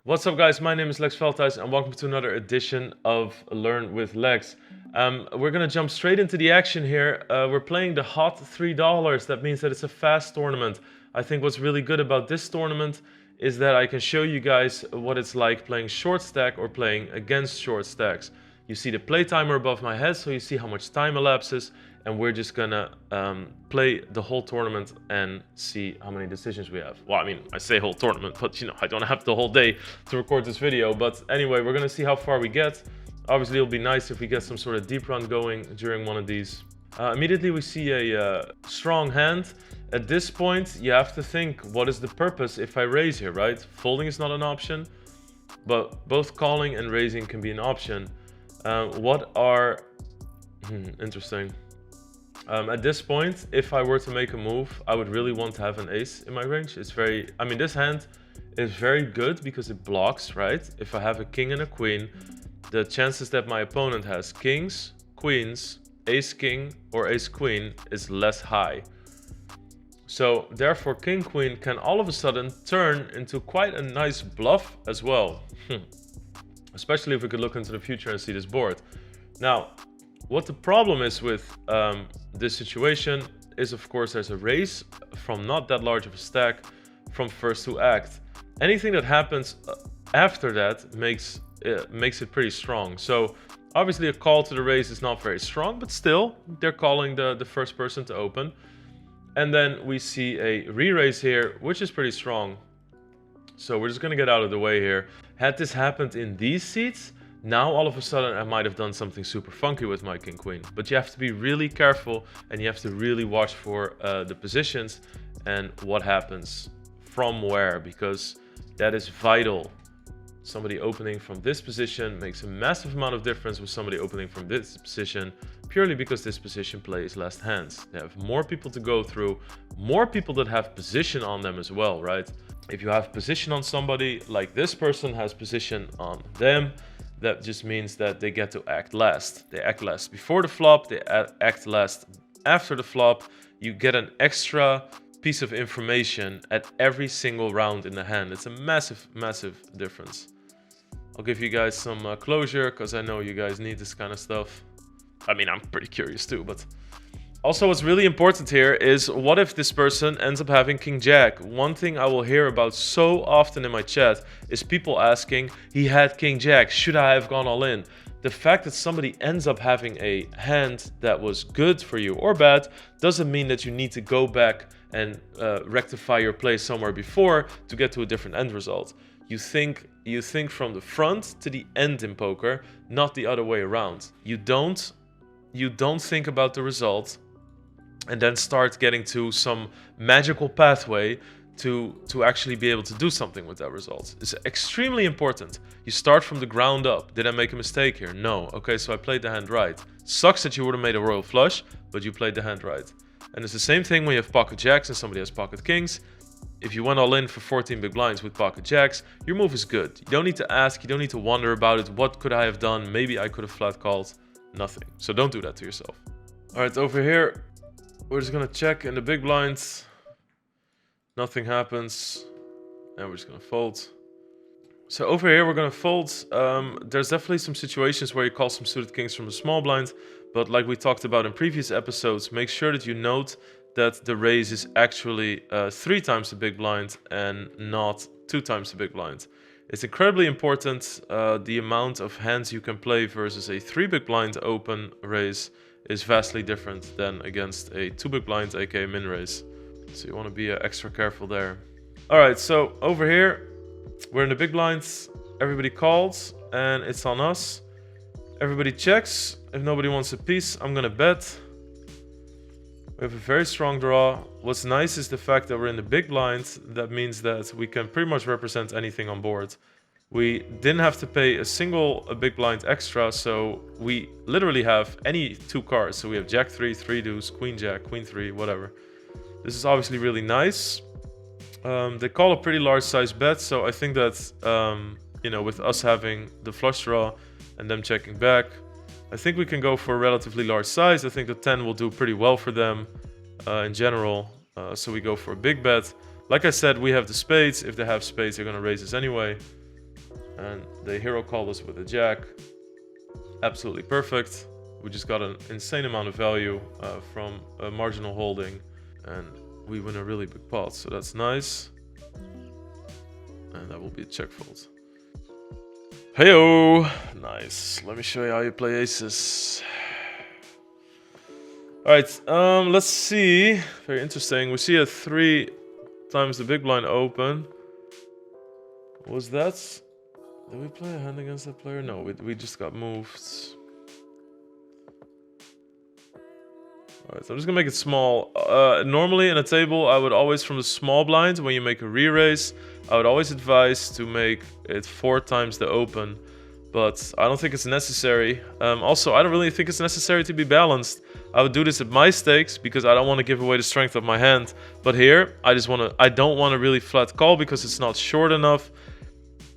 What's up guys, my name is Lex Veldhuis and welcome to another edition of Learn with Lex. We're gonna jump straight into the action here. We're playing the hot $3. That means that it's a fast tournament. I think what's really good about this tournament is that I can show you guys what it's like playing short stack or playing against short stacks. You see the play timer above my head, so you see how much time elapses, and we're just gonna play the whole tournament and see how many decisions we have. Well, I mean, I say whole tournament, but you know, I don't have the whole day to record this video. But anyway, we're gonna see how far we get. Obviously, it'll be nice if we get some sort of deep run going during one of these. Immediately, we see a strong hand. At this point, you have to think, what is the purpose if I raise here, right? Folding is not an option, but both calling and raising can be an option. Interesting. At this point, if I were to make a move, I would really want to have an ace in my range. It's very, I mean, this hand is very good because it blocks, right? If I have a king and a queen, the chances that my opponent has kings, queens, ace king, or ace queen is less high. So therefore, king queen can all of a sudden turn into quite a nice bluff as well. Especially if we could look into the future and see this board. Now, what the problem is with this situation is, of course, there's a raise from not that large of a stack from first to act. Anything that happens after that makes it pretty strong. So obviously a call to the raise is not very strong, but still they're calling the first person to open. And then we see a re-raise here, which is pretty strong. So we're just gonna get out of the way here. Had this happened in these seats, now all of a sudden I might have done something super funky with my king queen. But you have to be really careful and you have to really watch for the positions and what happens from where, because that is vital. Somebody opening from this position makes a massive amount of difference with somebody opening from this position, purely because this position plays less hands. They have more people to go through, more people that have position on them as well, right? If you have position on somebody, like this person has position on them, that just means that they get to act last. They act last before the flop, they act last after the flop. You get an extra piece of information at every single round in the hand. It's a massive, massive difference. I'll give you guys some closure, because I know you guys need this kind of stuff. I mean, I'm pretty curious too, but... Also, what's really important here is, what if this person ends up having king jack? One thing I will hear about so often in my chat is people asking, he had king jack, should I have gone all in? The fact that somebody ends up having a hand that was good for you or bad doesn't mean that you need to go back and rectify your play somewhere before to get to a different end result. You think from the front to the end in poker, not the other way around. You don't think about the result and then start getting to some magical pathway to actually be able to do something with that result. It's extremely important. You start from the ground up. Did I make a mistake here? No. Okay, so I played the hand right. Sucks that you would have made a royal flush, but you played the hand right. And it's the same thing when you have pocket jacks and somebody has pocket kings. If you went all in for 14 big blinds with pocket jacks, your move is good. You don't need to ask, you don't need to wonder about it. What could I have done? Maybe I could have flat called. Nothing. So don't do that to yourself. All right, over here, we're just gonna check in the big blinds. Nothing happens. And we're just gonna fold. So over here, we're gonna fold. There's definitely some situations where you call some suited kings from a small blind. But like we talked about in previous episodes, make sure that you note that the raise is actually 3 times the big blind and not 2 times the big blind. It's incredibly important. The amount of hands you can play versus a 3 big blind open raise is vastly different than against a 2 big blind, aka min raise. So you want to be extra careful there. All right, so over here, we're in the big blinds. Everybody calls, and it's on us. Everybody checks. If nobody wants a piece, I'm gonna bet. We have a very strong draw. What's nice is the fact that we're in the big blind. That means that we can pretty much represent anything on board. We didn't have to pay a big blind extra, so we literally have any 2 cards. So we have jack 3, 3 deuce, queen jack, queen 3, whatever. This is obviously really nice. They call a pretty large size bet, so I think that, you know, with us having the flush draw and them checking back, I think we can go for a relatively large size. I think the 10 will do pretty well for them in general. So we go for a big bet. Like I said, we have the spades. If they have spades, they're going to raise us anyway. And they hero called us with a jack. Absolutely perfect. We just got an insane amount of value from a marginal holding, and we win a really big pot, so that's nice. And that will be a check fold. Heyo! Nice. Let me show you how you play aces. Alright, let's see. Very interesting. We see a 3 times the big blind open. Was that... Did we play a hand against that player? No, we just got moved. Alright, so I'm just gonna make it small. Normally in a table, I would always, from the small blind, when you make a re-raise, I would always advise to make it 4 times the open. But I don't think it's necessary. Also, I don't really think it's necessary to be balanced. I would do this at my stakes because I don't want to give away the strength of my hand. But here, I don't want to really flat call because it's not short enough.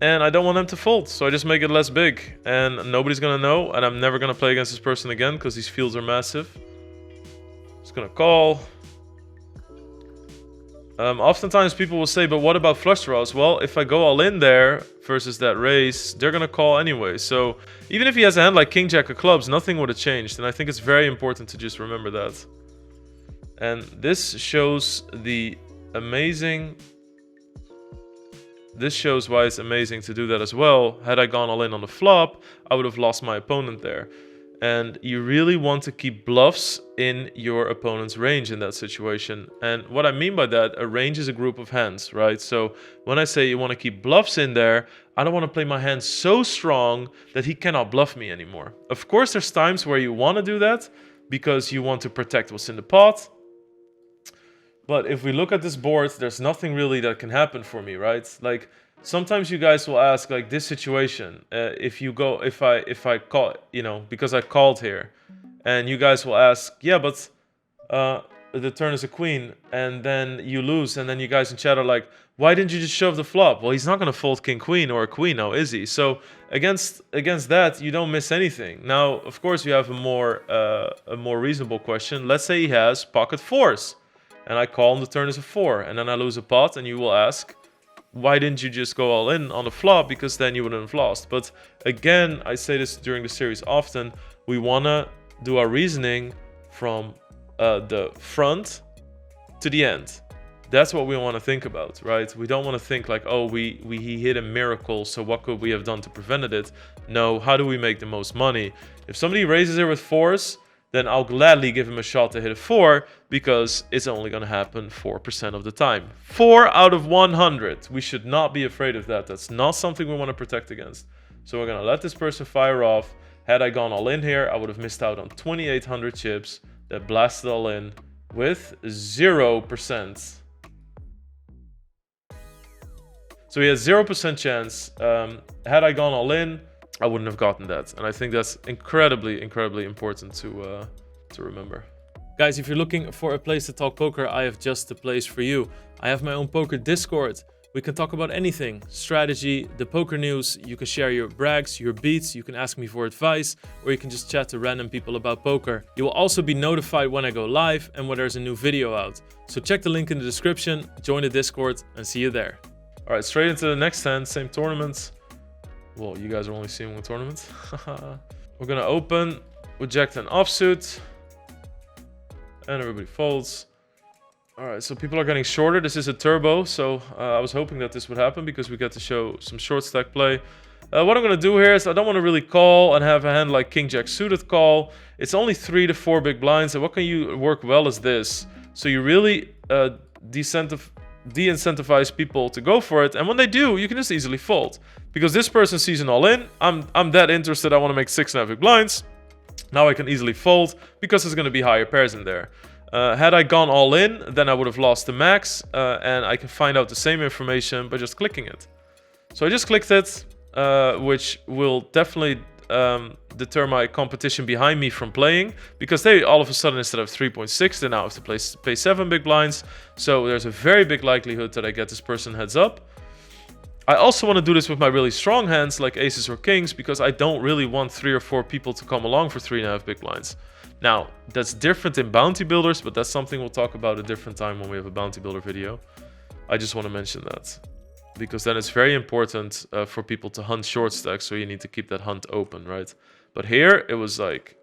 And I don't want them to fold, so I just make it less big. And nobody's gonna know, and I'm never gonna play against this person again because these fields are massive. Just gonna call. Oftentimes people will say, but what about flush draws? Well, if I go all in there versus that raise, they're gonna call anyway. So even if he has a hand like King Jack of clubs, nothing would have changed. And I think it's very important to just remember that. And this shows the amazing... This shows why it's amazing to do that as well. Had I gone all in on the flop, I would have lost my opponent there. And you really want to keep bluffs in your opponent's range in that situation. And what I mean by that, a range is a group of hands, right? So when I say you want to keep bluffs in there, I don't want to play my hand so strong that he cannot bluff me anymore. Of course, there's times where you want to do that because you want to protect what's in the pot. But if we look at this board, there's nothing really that can happen for me, right? Like, sometimes you guys will ask, like, this situation, if I call, you know, because I called here, and you guys will ask, yeah, but the turn is a queen, and then you lose, and then you guys in chat are like, why didn't you just shove the flop? Well, he's not going to fold king queen or a queen now, is he? So against that, you don't miss anything. Now, of course, you have a more reasonable question. Let's say he has pocket fours. And I call him, the turn is a 4, and then I lose a pot, and you will ask, why didn't you just go all in on the flop? Because then you wouldn't have lost. But again, I say this during the series often, we want to do our reasoning from the front to the end. That's what we want to think about, right? We don't want to think like, oh, he hit a miracle, so what could we have done to prevent it? No, how do we make the most money? If somebody raises here with 4s, then I'll gladly give him a shot to hit a 4 because it's only going to happen 4% of the time. 4 out of 100. We should not be afraid of that. That's not something we want to protect against. So we're going to let this person fire off. Had I gone all in here, I would have missed out on 2,800 chips that blasted all in with 0%. So he has 0% chance. Had I gone all in, I wouldn't have gotten that. And I think that's incredibly, incredibly important to remember. Guys, if you're looking for a place to talk poker, I have just the place for you. I have my own poker Discord. We can talk about anything, strategy, the poker news. You can share your brags, your beats. You can ask me for advice, or you can just chat to random people about poker. You will also be notified when I go live and when there's a new video out. So check the link in the description, join the Discord, and see you there. All right, straight into the next hand, same tournament. Well, you guys are only seeing one tournament. We're gonna open with Jack 10 offsuit. And everybody folds. Alright, so people are getting shorter. This is a turbo, so I was hoping that this would happen because we get to show some short stack play. What I'm gonna do here is I don't want to really call and have a hand like King Jack suited call. It's only 3 to 4 big blinds, and what can you work well is this. So you really de-incentivize people to go for it, and when they do, you can just easily fold. Because this person sees an all-in, I'm that interested, I want to make 6.5 big blinds. Now I can easily fold, because there's going to be higher pairs in there. Had I gone all in, then I would have lost the max, and I can find out the same information by just clicking it. So I just clicked it, which will definitely deter my competition behind me from playing, because they all of a sudden, instead of 3.6, they now have to pay 7 big blinds. So there's a very big likelihood that I get this person heads up. I also want to do this with my really strong hands like aces or kings, because I don't really want 3 or 4 people to come along for 3.5 big blinds. Now, that's different in bounty builders, but that's something we'll talk about a different time when we have a bounty builder video. I just want to mention that. because then it's very important for people to hunt short stacks, so you need to keep that hunt open, right? But here, it was like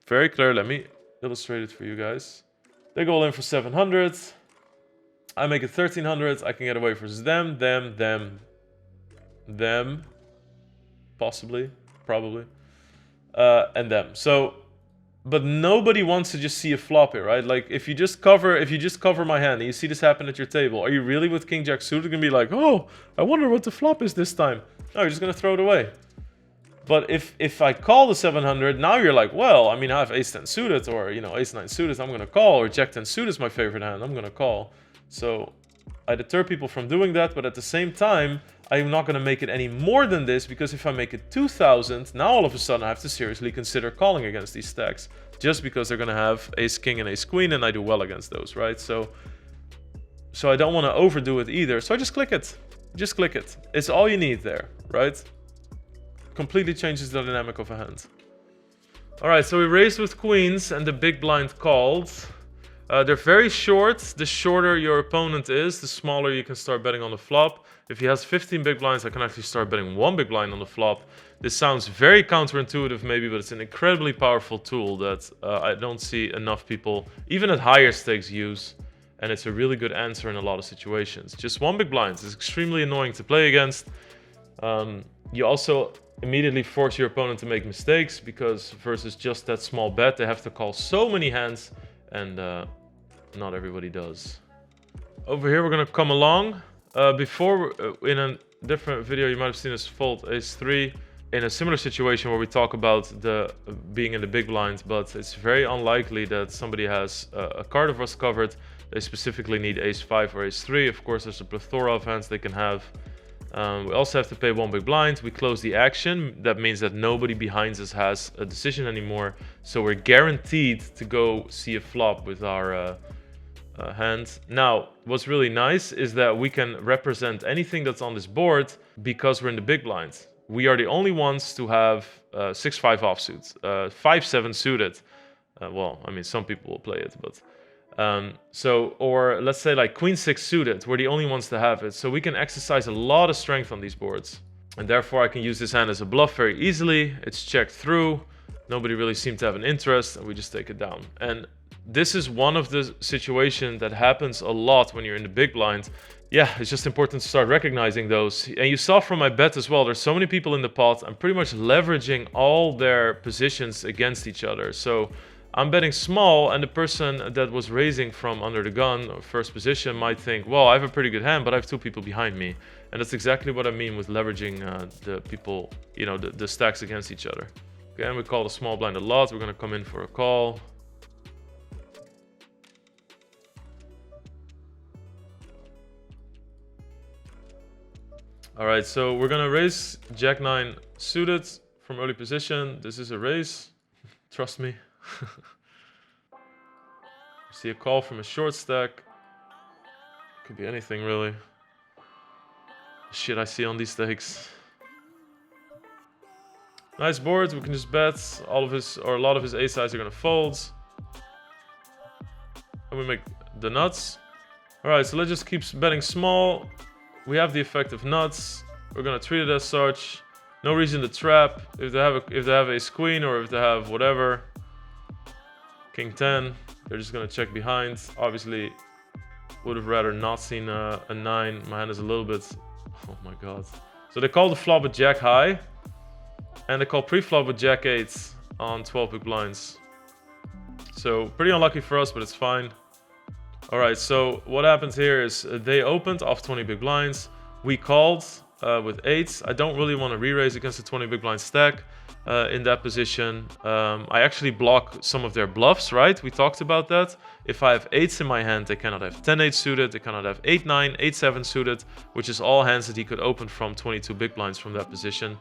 very clear. Let me illustrate it for you guys. They go all in for 700. I make it 1300. I can get away versus them, possibly, probably, and them. So, but nobody wants to just see a flop here, right? Like if you just cover my hand and you see this happen at your table, are you really with King Jack suited gonna be like, oh, I wonder what the flop is this time? No, you're just gonna throw it away. But if I call the 700, now you're like, well, I mean, I have ace 10 suited, or, you know, ace 9 suited, I'm gonna call, or jack 10 suited is my favorite hand, I'm gonna call. So I deter people from doing that, but at the same time, I'm not gonna make it any more than this, because if I make it 2000, now all of a sudden I have to seriously consider calling against these stacks, just because they're gonna have ace king and ace queen, and I do well against those, right? So I don't want to overdo it either, so I just click it. Just click it. It's all you need there, right? Completely changes the dynamic of a hand. Alright, so we raised with queens and the big blind called. They're very short. The shorter your opponent is, the smaller you can start betting on the flop. If he has 15 big blinds, I can actually start betting 1 big blind on the flop. This sounds very counterintuitive maybe, but it's an incredibly powerful tool that I don't see enough people, even at higher stakes, use. And it's a really good answer in a lot of situations. Just 1 big blind is extremely annoying to play against. You also immediately force your opponent to make mistakes, because versus just that small bet, they have to call so many hands, and not everybody does. Over here, we're gonna come along. Before, in a different video, you might have seen us fold ace-3 in a similar situation where we talk about the being in the big blind, but it's very unlikely that somebody has a card of us covered. They specifically need ace-5 or ace-3. Of course, there's a plethora of hands they can have. We also have to pay 1 big blind. We close the action. That means that nobody behind us has a decision anymore. So we're guaranteed to go see a flop with our hand. Now, what's really nice is that we can represent anything that's on this board because we're in the big blind. We are the only ones to have 6-5 offsuit, 5-7 suited. Well, I mean, some people will play it, but... or let's say like queen 6 suited, we're the only ones to have it, so we can exercise a lot of strength on these boards, and therefore I can use this hand as a bluff very easily. It's checked through, nobody really seemed to have an interest, and we just take it down. And this is one of the situations that happens a lot when you're in the big blind. Yeah, it's just important to start recognizing those. And you saw from my bet as well, there's so many people in the pot, I'm pretty much leveraging all their positions against each other. So I'm betting small, and the person that was raising from under the gun, or first position, might think, well, I have a pretty good hand, but I have 2 people behind me. And that's exactly what I mean with leveraging the people, you know, the stacks against each other. Okay, and we call the small blind a lot. We're going to come in for a call. All right, so we're going to raise Jack-9 suited from early position. This is a raise. Trust me. See a call from a short stack. Could be anything really. Shit I see on these stakes. Nice board. We can just bet. All of his, or a lot of his ace sides are gonna fold. And we make the nuts. Alright, so let's just keep betting small. We have the effect of nuts. We're gonna treat it as such. No reason to trap. If they have ace queen, or if they have whatever. King 10, they're just gonna check behind. Obviously, would have rather not seen a 9. My hand is a little bit, oh my god. So they call the flop with Jack high, and they call pre-flop with Jack 8 on 12 big blinds. So pretty unlucky for us, but it's fine. All right, so what happens here is they opened off 20 big blinds. We called with 8s. I don't really want to re-raise against a 20 big blind stack. In that position, I actually block some of their bluffs, right? We talked about that. If I have 8s in my hand, they cannot have 10-8 suited, they cannot have 8-9, 8-7 suited, which is all hands that he could open from 22 big blinds from that position.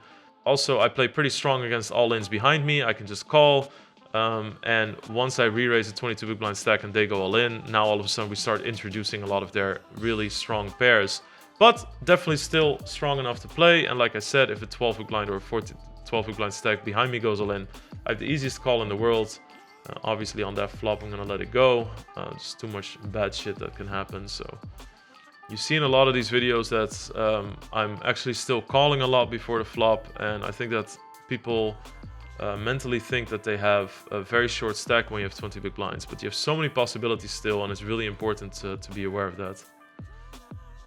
Also, I play pretty strong against all lanes behind me. I can just call, and once I re-raise a 22 big blind stack and they go all in, now all of a sudden we start introducing a lot of their really strong pairs. But definitely still strong enough to play, and like I said, if a 12 big blind or a 12 big blind stack behind me goes all in, I have the easiest call in the world. Obviously on that flop I'm gonna let it go. Just too much bad shit that can happen, so You see in a lot of these videos that I'm actually still calling a lot before the flop, and I think that people mentally think that they have a very short stack when you have 20 big blinds, but you have so many possibilities still, and it's really important to be aware of that.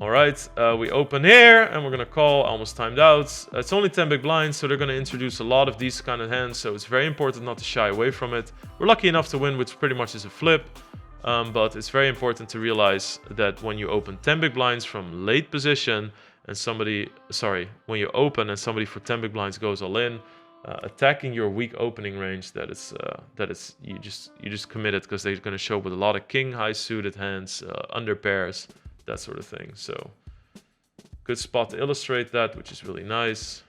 All right, we open here, and we're gonna call, almost timed out. It's only 10 big blinds, so they're gonna introduce a lot of these kind of hands, so it's very important not to shy away from it. We're lucky enough to win, which pretty much is a flip. But it's very important to realize that when you open 10 big blinds from late position and when you open and somebody for 10 big blinds goes all in, attacking your weak opening range, you just committed, because they're going to show up with a lot of king high suited hands, under pairs, that sort of thing. So good spot to illustrate that, which is really nice.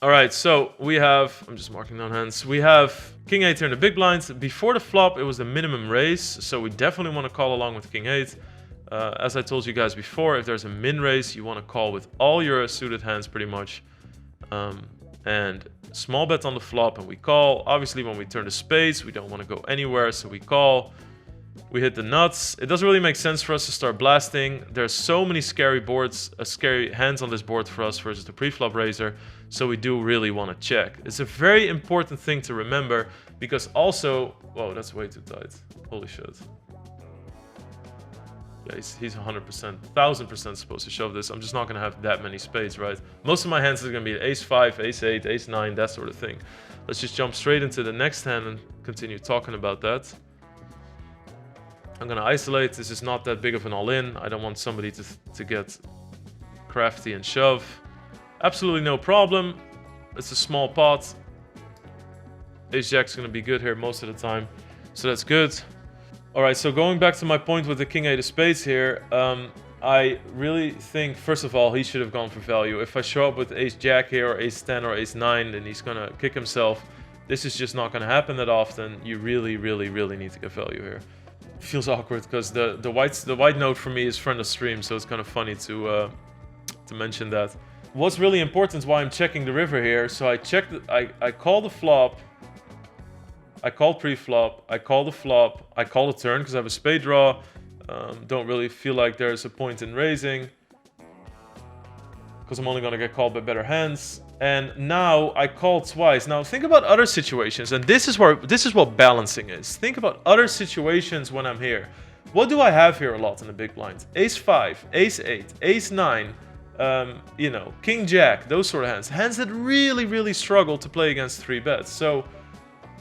All right, so we have, I'm just marking down hands. We have king 8 here in the big blinds. Before the flop, it was the minimum raise, so we definitely want to call along with king 8. As I told you guys before, if there's a min raise, you want to call with all your suited hands pretty much. And small bet on the flop, and we call. Obviously, when we turn to spades, we don't want to go anywhere, so we call. We hit the nuts. It doesn't really make sense for us to start blasting. There's so many scary boards, scary hands on this board for us versus the pre-flop raiser, so we do really want to check. It's a very important thing to remember, because also... Whoa, that's way too tight. Holy shit. Yeah, he's 100%, 1000% supposed to shove this. I'm just not going to have that many spades, right? Most of my hands are going to be ace 5, ace 8, ace 9, that sort of thing. Let's just jump straight into the next hand and continue talking about that. I'm going to isolate. This is not that big of an all-in. I don't want somebody to get crafty and shove. Absolutely no problem. It's a small pot. Ace-jack's going to be good here most of the time, so that's good. All right, so going back to my point with the king 8 of spades here, I really think, first of all, he should have gone for value. If I show up with ace-jack here, or ace-10, or ace-9, then he's going to kick himself. This is just not going to happen that often. You really, really, really need to get value here. Feels awkward because the white note for me is friend of stream, so it's kind of funny to mention that. What's really important is why I'm checking the river here. So I call the flop, I call pre-flop, I call the flop, I call the turn because I have a spade draw. Don't really feel like there's a point in raising because I'm only going to get called by better hands. And now I call twice. Now think about other situations, and this is what balancing is. Think about other situations when I'm here. What do I have here a lot in the big blinds? Ace 5, ace 8, ace 9, you know, king jack, those sort of hands. Hands that really, really struggle to play against 3 bets. So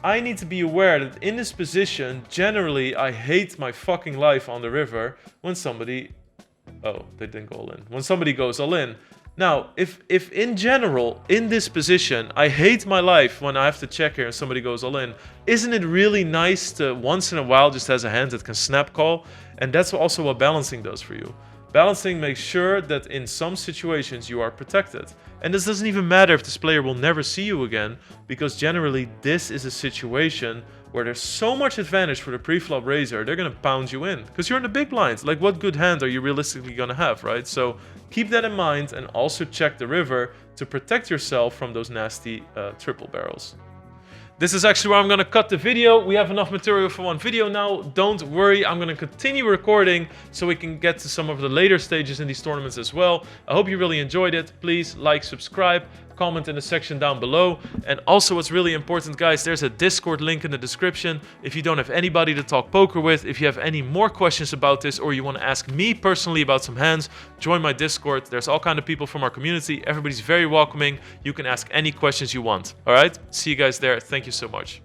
I need to be aware that in this position, generally, I hate my fucking life on the river when somebody... Oh, they didn't go all in. When somebody goes all in. Now, if in general, in this position, I hate my life when I have to check here and somebody goes all in, isn't it really nice to once in a while just has a hand that can snap call? And that's also what balancing does for you. Balancing makes sure that in some situations you are protected. And this doesn't even matter if this player will never see you again, because generally this is a situation where there's so much advantage for the pre-flop raiser, they're going to pound you in. Because you're in the big blinds. Like, what good hand are you realistically going to have, right? So keep that in mind, and also check the river to protect yourself from those nasty triple barrels. This is actually where I'm going to cut the video. We have enough material for one video now. Don't worry, I'm going to continue recording so we can get to some of the later stages in these tournaments as well. I hope you really enjoyed it. Please like, subscribe, comment in the section down below. And also what's really important, guys, there's a Discord link in the description. If you don't have anybody to talk poker with, if you have any more questions about this, or you want to ask me personally about some hands, join my Discord. There's all kinds of people from our community. Everybody's very welcoming. You can ask any questions you want. All right, see you guys there. Thank you so much.